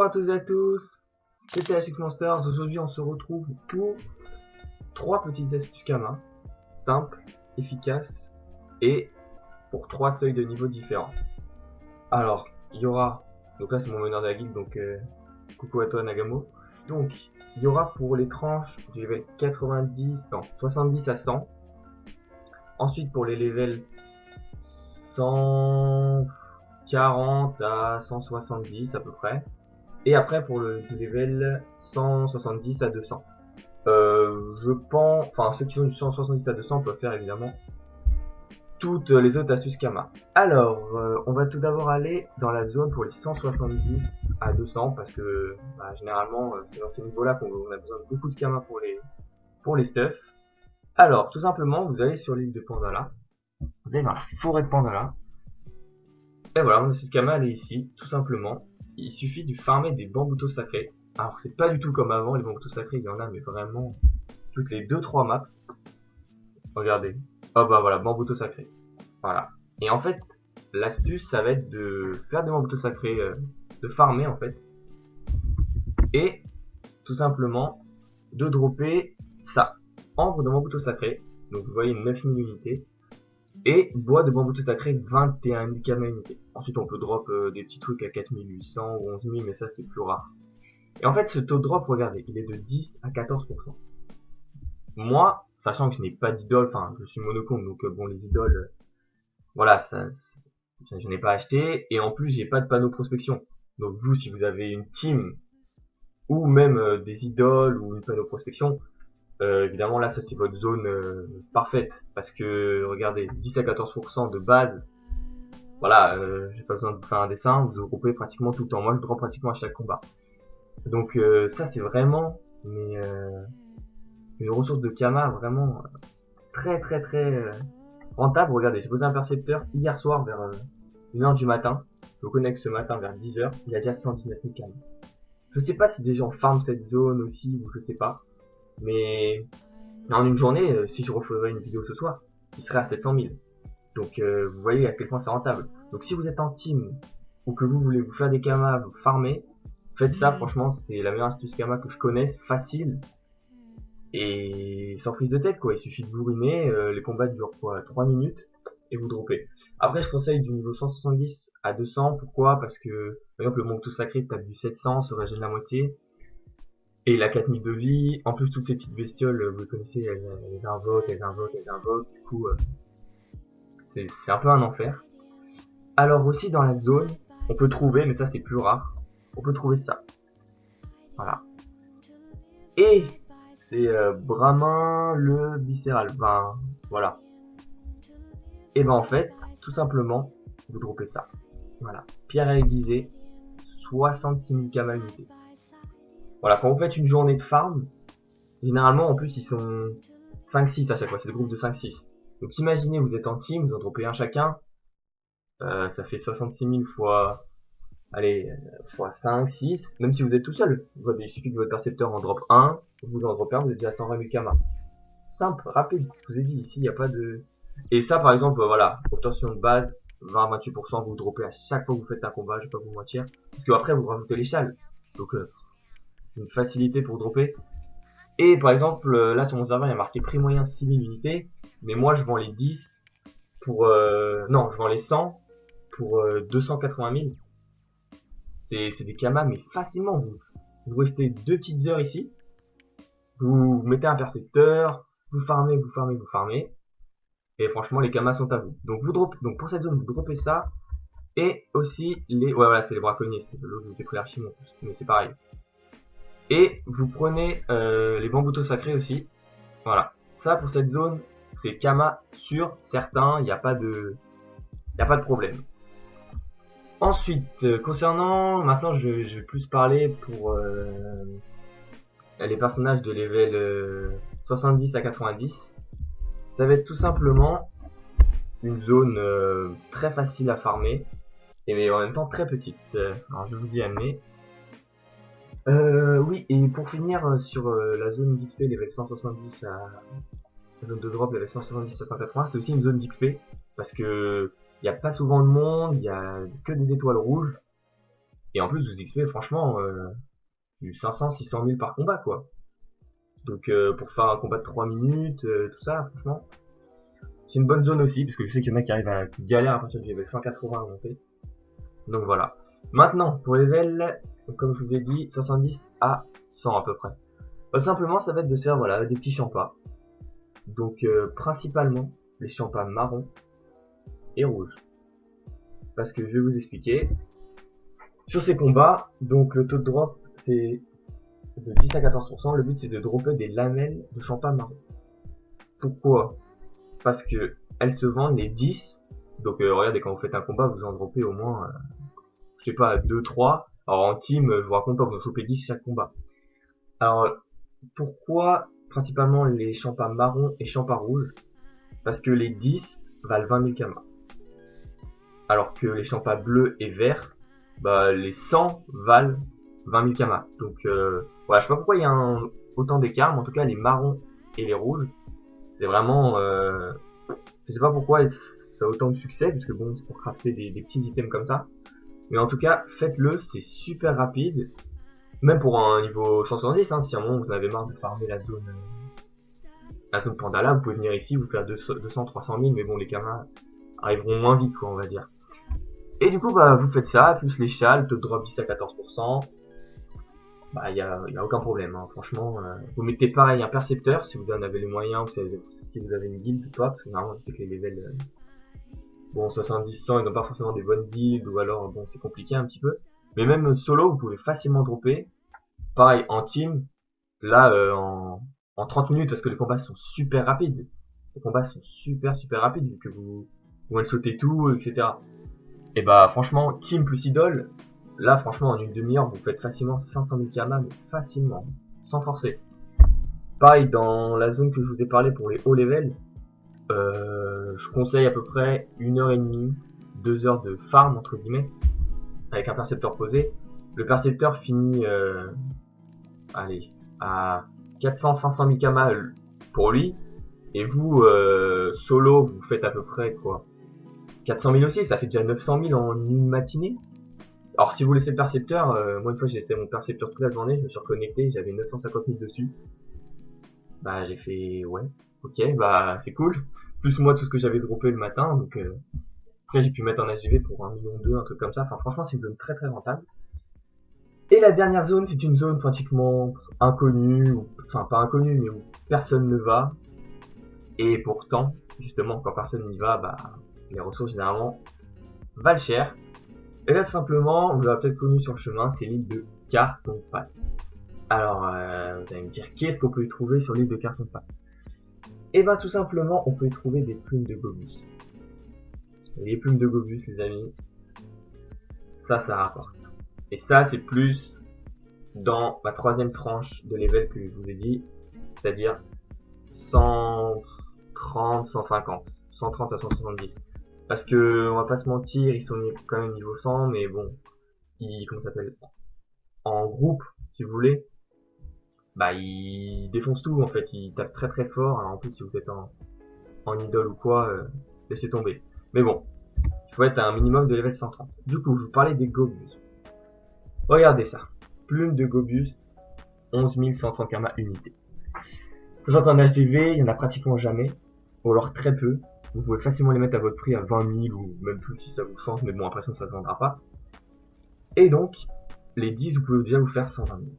Bonjour à toutes et à tous, c'est THX Monsters. Aujourd'hui on se retrouve pour 3 petites astuces Kama, simples, efficaces et pour 3 seuils de niveau différents. Alors, il y aura, donc là c'est mon meneur de la guilde, donc coucou à toi Nagamo. Donc, il y aura pour les tranches du level 70 à 100. Ensuite pour les levels 140 à 170 à peu près. Et après pour le level 170 à 200. Je pense, enfin ceux qui sont du 170 à 200 peuvent faire évidemment toutes les autres astuces Kama. Alors, on va tout d'abord aller dans la zone pour les 170 à 200 parce que généralement c'est dans ces niveaux-là qu'on a besoin de beaucoup de Kama pour les stuffs. Alors, tout simplement, vous allez sur l'île de Pandala, vous allez dans la forêt de Pandala, et voilà, mon astuce Kama elle est ici, tout simplement. Il suffit de farmer des bamboutos sacrés. Alors c'est pas du tout comme avant, les bamboutos sacrés il y en a mais vraiment toutes les 2-3 maps. Regardez, oh bah voilà, bamboutos sacrés. Voilà. Et en fait, l'astuce ça va être de faire des bamboutos sacrés, de farmer en fait. Et tout simplement de dropper ça. Ambre de bamboutos sacrés, donc vous voyez 9000 unités. Et bois de bamboutos sacré 21 000 Kama unités. Ensuite on peut drop des petits trucs à 4800 ou 11 000 mais ça c'est plus rare. Et en fait ce taux de drop, regardez, il est de 10 à 14%. Moi, sachant que je n'ai pas d'idole, enfin je suis monocombe donc bon les idoles, voilà, ça je n'ai pas acheté. Et en plus j'ai pas de panneau prospection. Donc vous si vous avez une team ou même des idoles ou une panneau prospection, évidemment là ça c'est votre zone parfaite parce que regardez 10 à 14% de base, voilà, j'ai pas besoin de faire un dessin, vous groupez pratiquement tout le temps. Moi je drop pratiquement à chaque combat, donc ça c'est vraiment une ressource de Kama vraiment très rentable. Regardez, j'ai posé un percepteur hier soir vers 1h du matin, je me connecte ce matin vers 10h, il a déjà 119 000 Kama. Je sais pas si des gens farment cette zone aussi ou je sais pas, mais en une journée, si je referais une vidéo ce soir, il serait à 700 000. Donc vous voyez à quel point c'est rentable. Donc si vous êtes en team ou que vous voulez vous faire des Kama, vous farmer, faites ça. Franchement, c'est la meilleure astuce Kama que je connaisse, facile et sans prise de tête quoi. Il suffit de bourriner, les combats durent quoi 3 minutes et vous droppez. Après je conseille du niveau 170 à 200. Pourquoi? Parce que par exemple le Monto Sacré tape du 700, se régène la moitié. Et il a 4000 de vie. En plus toutes ces petites bestioles, vous les connaissez, elles invoquent. Du coup c'est un peu un enfer. Alors aussi dans la zone, on peut trouver, mais ça c'est plus rare, on peut trouver ça. Voilà. Et c'est Bramin le viscéral. Ben voilà. Et ben en fait, tout simplement, vous droppez ça. Voilà. Pierre aiguisée, 66 000 Kama unités. Voilà, quand vous faites une journée de farm, généralement en plus ils sont 5-6 à chaque fois, c'est des groupes de 5-6. Donc imaginez vous êtes en team, vous en droppez un chacun, ça fait 66 000 fois, allez, fois 5, 6, même si vous êtes tout seul. Il suffit que votre percepteur en drop 1, vous en drop 1, vous êtes déjà à 120 000 Kama. Simple, rapide, je vous ai dit, ici il n'y a pas de... Et ça par exemple, voilà, obtention de base, 20-28%, vous droppez à chaque fois que vous faites un combat, je vais pas vous mentir. Parce que après vous rajoutez les châles, donc une facilité pour dropper. Et par exemple, là sur mon serveur il y a marqué prix moyen 6000 unités, mais moi je vends les 10 pour... non, je vends les 100 pour 280 000. C'est des Kama, mais facilement. Vous restez 2 petites heures ici, vous mettez un percepteur, vous farmez, et franchement les Kamas sont à vous. Donc vous droppez, donc pour cette zone vous droppez ça, et aussi les, ouais voilà c'est les braconniers, l'autre vous avez pris l'archimon, mais c'est pareil. Et vous prenez les bamboutos sacrés aussi, voilà. Ça pour cette zone c'est Kama sur certains, il n'y a pas de problème. Ensuite, concernant, maintenant je vais plus parler pour les personnages de level 70 à 90. Ça va être tout simplement une zone très facile à farmer, et en même temps très petite. Alors je vous dis amener. Oui, et pour finir sur la zone d'XP level 170 à... La zone de drop level 170 à 180, c'est aussi une zone d'XP, parce que il n'y a pas souvent de monde, il y a que des étoiles rouges. Et en plus, vous XP, franchement, du 500-600 000 par combat, quoi. Donc, pour faire un combat de 3 minutes, tout ça, franchement, c'est une bonne zone aussi, parce que je sais qu'il y en a qui galèrent à partir du level 180 à monter. Donc voilà. Maintenant, pour les levels, comme je vous ai dit, 70 à 100 à peu près. Simplement, ça va être de faire voilà, des petits champas. Donc, principalement, les champas marrons et rouges. Parce que je vais vous expliquer. Sur ces combats, donc le taux de drop, c'est de 10 à 14%. Le but, c'est de dropper des lamelles de champas marron. Pourquoi? Parce que elles se vendent les 10. Donc, regardez, quand vous faites un combat, vous en droppez au moins, je sais pas, 2-3. Alors, en team, je vous raconte pas, vous en chopez 10 chaque combat. Alors, pourquoi principalement les champas marrons et champas rouges? Parce que les 10 valent 20 000 kamas. Alors que les champas bleus et verts, bah, les 100 valent 20 000 kamas. Donc, voilà, je sais pas pourquoi il y a autant d'écart, mais en tout cas, les marrons et les rouges, c'est vraiment, je sais pas pourquoi ça a autant de succès, parce que bon, c'est pour crafter des petits items comme ça. Mais en tout cas, faites-le, c'est super rapide. Même pour un niveau 170, hein, si à un moment vous en avez marre de farmer la zone Pandala, vous pouvez venir ici, vous faire 200-300 000, mais bon, les kamas arriveront moins vite, quoi, on va dire. Et du coup, bah, vous faites ça, plus les châles, taux de drop 10 à 14%. Bah, y a aucun problème, hein. Franchement, vous mettez pareil un percepteur, si vous en avez les moyens, si vous avez une guilde ou pas, parce que normalement, je sais que les levels, bon, 70-100, ils n'ont pas forcément des bonnes guildes, ou alors, bon, c'est compliqué un petit peu. Mais même solo, vous pouvez facilement dropper. Pareil, en team, là, en 30 minutes, parce que les combats sont super rapides. Les combats sont super rapides, vu que vous one-shotez tout, etc. Et bah, franchement, team plus idole, là, franchement, en une demi-heure, vous faites facilement 500 000 kamas, mais facilement, sans forcer. Pareil, dans la zone que je vous ai parlé pour les hauts levels, je conseille à peu près 1h30, 2 heures de farm, entre guillemets, avec un percepteur posé. Le percepteur finit, allez, à 400-500 000 kamas pour lui, et vous, solo, vous faites à peu près, quoi, 400 000 aussi, ça fait déjà 900 000 en une matinée. Alors si vous laissez le percepteur, moi une fois j'ai laissé mon percepteur toute la journée, je me suis reconnecté, j'avais 950 000 dessus. Bah j'ai fait ouais, ok, bah c'est cool. Plus moi tout ce que j'avais droppé le matin, donc après j'ai pu mettre en HGV pour 1,2 million, un truc comme ça. Enfin franchement c'est une zone très rentable. Et la dernière zone, c'est une zone pratiquement inconnue, enfin pas inconnue, mais où personne ne va. Et pourtant, justement, quand personne n'y va, bah les ressources généralement valent cher. Et là, simplement, vous l'avez peut-être connu sur le chemin, c'est l'île de Carton-Pâte. Alors, vous allez me dire, qu'est-ce qu'on peut y trouver sur l'île de Carton-Pâte? Eh ben, tout simplement, on peut y trouver des plumes de Gobus. Les plumes de Gobus, les amis, ça rapporte. Et ça, c'est plus dans ma troisième tranche de level que je vous ai dit, c'est-à-dire 130, 150, 130 à 170. Parce que, on va pas se mentir, ils sont quand même niveau 100, mais bon, comment ça s'appelle, en groupe, si vous voulez, bah ils défoncent tout en fait, ils tapent très fort. Alors en plus si vous êtes en idole ou quoi, laissez tomber. Mais bon, il faut être à un minimum de level 130. Du coup, je vous parlais des Gobus. Regardez ça, plume de Gobus, 11 130 karma unités. Sachant qu'en HDV, il y en a pratiquement jamais, ou alors très peu. Vous pouvez facilement les mettre à votre prix à 20 000 ou même plus si ça vous chante, mais bon après ça se vendra pas. Et donc, les 10 vous pouvez déjà vous faire 120 000.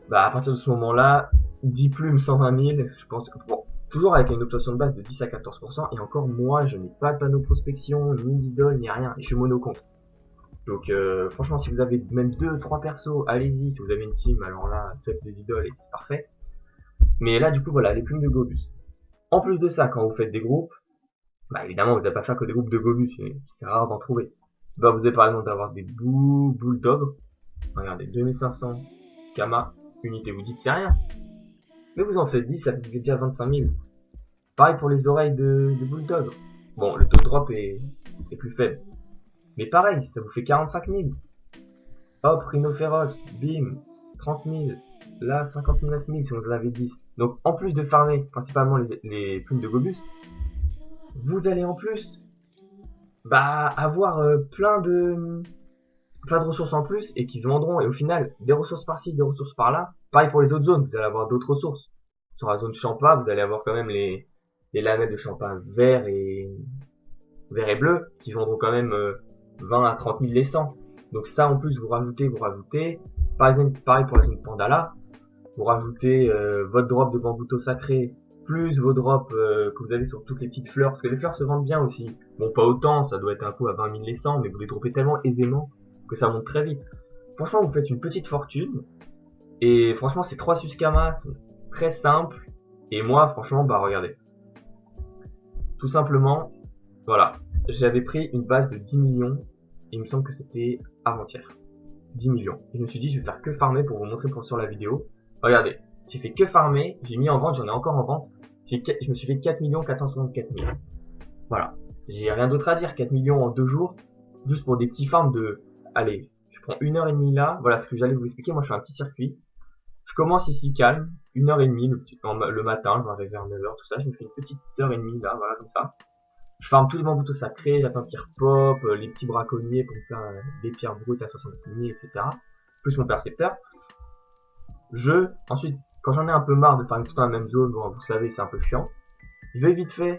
Bah à partir de ce moment-là, 10 plumes, 120 000, je pense que bon, toujours avec une obtention de base de 10 à 14%, et encore moi je n'ai pas de panneau prospection, ni d'idole, ni rien, et je suis monocompte. Donc franchement si vous avez même 2-3 persos, allez-y, si vous avez une team, alors là, faites des idoles et c'est parfait. Mais là du coup voilà, les plumes de Gobus. En plus de ça, quand vous faites des groupes, bah évidemment vous n'allez pas faire que des groupes de Gobus, c'est rare d'en trouver. Bah vous avez par exemple d'avoir des bulldogs, regardez, 2500 Kama, unité, vous dites c'est rien. Mais vous en faites 10, ça fait déjà 25 000. Pareil pour les oreilles de bulldog. Bon, le taux de drop est plus faible. Mais pareil, ça vous fait 45 000. Hop, rhinophéros, bim, 30 000. Là, 59 000 si on vous en avait 10. Donc en plus de farmer principalement les plumes de Gobus, vous allez en plus bah avoir plein de plein de ressources en plus et qui se vendront. Et au final, des ressources par-ci, des ressources par-là. Pareil pour les autres zones, vous allez avoir d'autres ressources. Sur la zone Champa, vous allez avoir quand même les lamelles de Champa vert et bleu qui vendront quand même 20 à 30 000 les 100. Donc ça en plus vous rajoutez. Par exemple, pareil pour la zone Pandala, vous rajoutez votre drop de bambouto sacré plus vos drops que vous avez sur toutes les petites fleurs, parce que les fleurs se vendent bien aussi. Bon, pas autant, ça doit être un coup à 20 000 les 100, mais vous les droppez tellement aisément que ça monte très vite. Franchement, vous faites une petite fortune, et franchement, ces 3 Suscamas sont très simples, et moi, franchement, bah regardez. Tout simplement, voilà, j'avais pris une base de 10 millions, et il me semble que c'était avant-hier. 10 millions. Et je me suis dit, je vais faire que farmer pour vous montrer sur la vidéo. Regardez, j'ai fait que farmer, j'ai mis en vente, j'en ai encore en vente. Je me suis fait 4 464 000. Voilà. J'ai rien d'autre à dire, 4 millions en 2 jours, juste pour des petits farms de... Allez, je prends 1h30 là, voilà ce que j'allais vous expliquer, moi je fais un petit circuit. Je commence ici calme, 1h30 le matin, je m'arrive vers 9h, tout ça, je me fais une petite heure et demie là, voilà comme ça. Je farme tous les bamboutos sacrés, j'attends qu'ils repop, les petits braconniers pour me faire des pierres brutes à 66 000, etc. Plus mon percepteur. Ensuite, quand j'en ai un peu marre de faire tout le temps la même zone, bon, vous savez, c'est un peu chiant. Je vais vite fait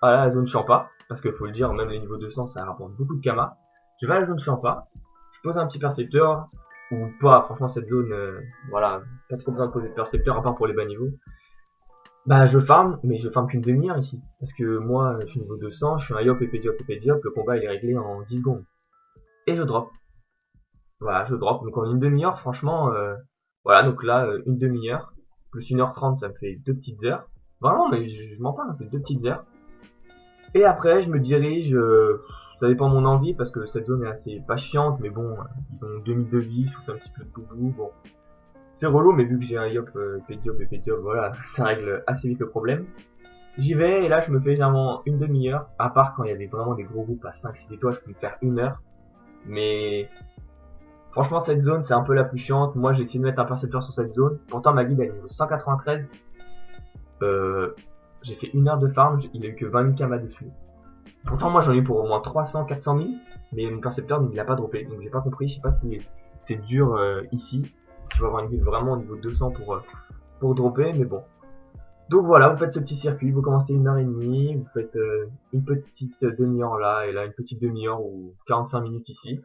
à la zone Champa, parce qu'il faut le dire, même les niveaux 200, ça rapporte beaucoup de Kama. Je vais à la zone Champa, je pose un petit percepteur, ou pas, franchement, cette zone, voilà, pas trop besoin de poser de percepteur, à part pour les bas niveaux. Bah, je farm, mais je farm qu'une demi-heure ici. Parce que moi, je suis niveau 200, je suis un yop, épée diop, le combat il est réglé en 10 secondes. Et je drop. Voilà, je drop. Donc en une demi-heure, franchement, voilà, donc là, une demi-heure, plus 1h30, ça me fait 2 petites heures. Vraiment, mais je m'en parle, c'est 2 petites heures. Et après, je me dirige, ça dépend de mon envie, parce que cette zone est assez pas chiante, mais bon, ils ont 2000 de vie, je un petit peu de boubou, bon. C'est relou, mais vu que j'ai un yop, épée diop, voilà, ça règle assez vite le problème. J'y vais, et là, je me fais généralement une demi-heure, à part quand il y avait vraiment des gros groupes à 5-6 étoiles, je peux me faire 1 heure. Mais franchement, cette zone, c'est un peu la plus chiante. Moi, j'ai essayé de mettre un percepteur sur cette zone. Pourtant, ma guide, elle est niveau 193. J'ai fait 1 heure de farm, il a eu que 20 000 kamas dessus. Pourtant, moi, j'en ai eu pour au moins 300, 400 000. Mais mon percepteur, il a pas droppé. Donc, j'ai pas compris. Je sais pas si c'est dur ici. Tu vas avoir une guide vraiment au niveau 200 pour dropper. Mais bon. Donc voilà, vous faites ce petit circuit. Vous commencez 1h30. Vous faites une petite demi-heure là. Et là, une petite demi-heure ou 45 minutes ici.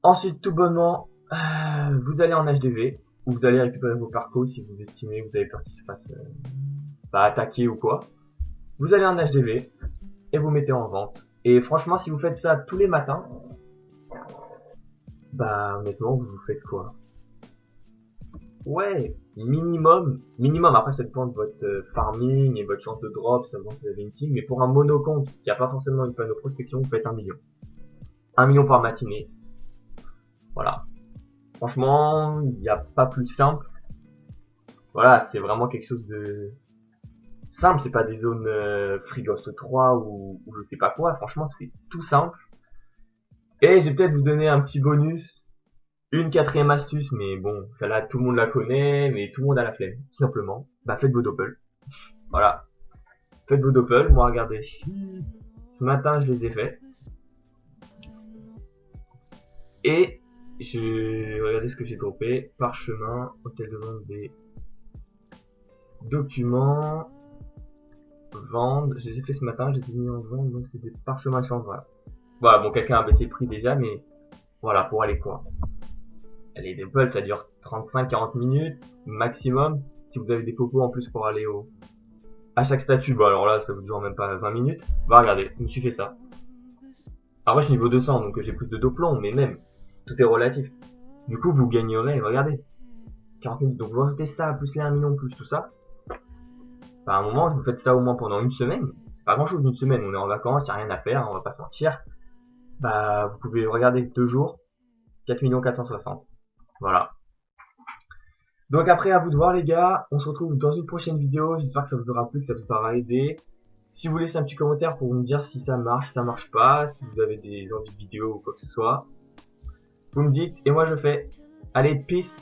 Ensuite, tout bonnement, vous allez en HDV, où vous allez récupérer vos parcours si vous estimez que vous avez peur qu'il se fasse attaquer ou quoi. Vous allez en HDV, et vous mettez en vente. Et franchement, si vous faites ça tous les matins, bah honnêtement, vous faites quoi? Ouais, minimum, après ça dépend de votre farming et votre chance de drop, ça dépend si vous avez une team, mais pour un monocompte qui a pas forcément une panneau prospection, vous faites 1 million. 1 million par matinée. Voilà. Franchement, il n'y a pas plus simple. Voilà, c'est vraiment quelque chose de simple, c'est pas des zones Free-Ghost 3 ou je sais pas quoi. Franchement, c'est tout simple. Et je vais peut-être vous donner un petit bonus, une 4ème astuce, mais bon, celle-là, tout le monde la connaît, mais tout le monde a la flemme, tout simplement. Bah, faites vos doppels. Voilà. Faites vos doppels. Moi, regardez. Ce matin, je les ai faits. Et regardez ce que j'ai droppé. Parchemin, hôtel de vente des documents, vendre. Je les ai fait ce matin, j'ai mis en vente, donc c'est des parchemins change. Voilà, bon, quelqu'un a baissé le prix déjà, mais voilà, pour aller quoi. Les doppels, ça dure 35-40 minutes maximum. Si vous avez des popos en plus pour aller à chaque statut, bah alors là, ça vous dure même pas 20 minutes. Bah regardez, je me suis fait ça. Alors moi, je suis niveau 200, donc j'ai plus de doplons, mais même, tout est relatif. Du coup, vous gagnerez, regardez, 40 minutes. Donc vous rajoutez ça, plus les 1 million, plus tout ça. Bah, à un moment, vous faites ça au moins pendant une semaine. C'est pas grand chose d'une semaine, on est en vacances, y a rien à faire, on va pas se mentir. Bah, vous pouvez regarder 2 jours, 4 460. Voilà. Donc après, à vous de voir les gars, on se retrouve dans une prochaine vidéo, j'espère que ça vous aura plu, que ça vous aura aidé. Si vous laissez un petit commentaire pour me dire si ça marche pas, si vous avez des envies de vidéo ou quoi que ce soit, vous me dites et moi je fais. Allez, peace!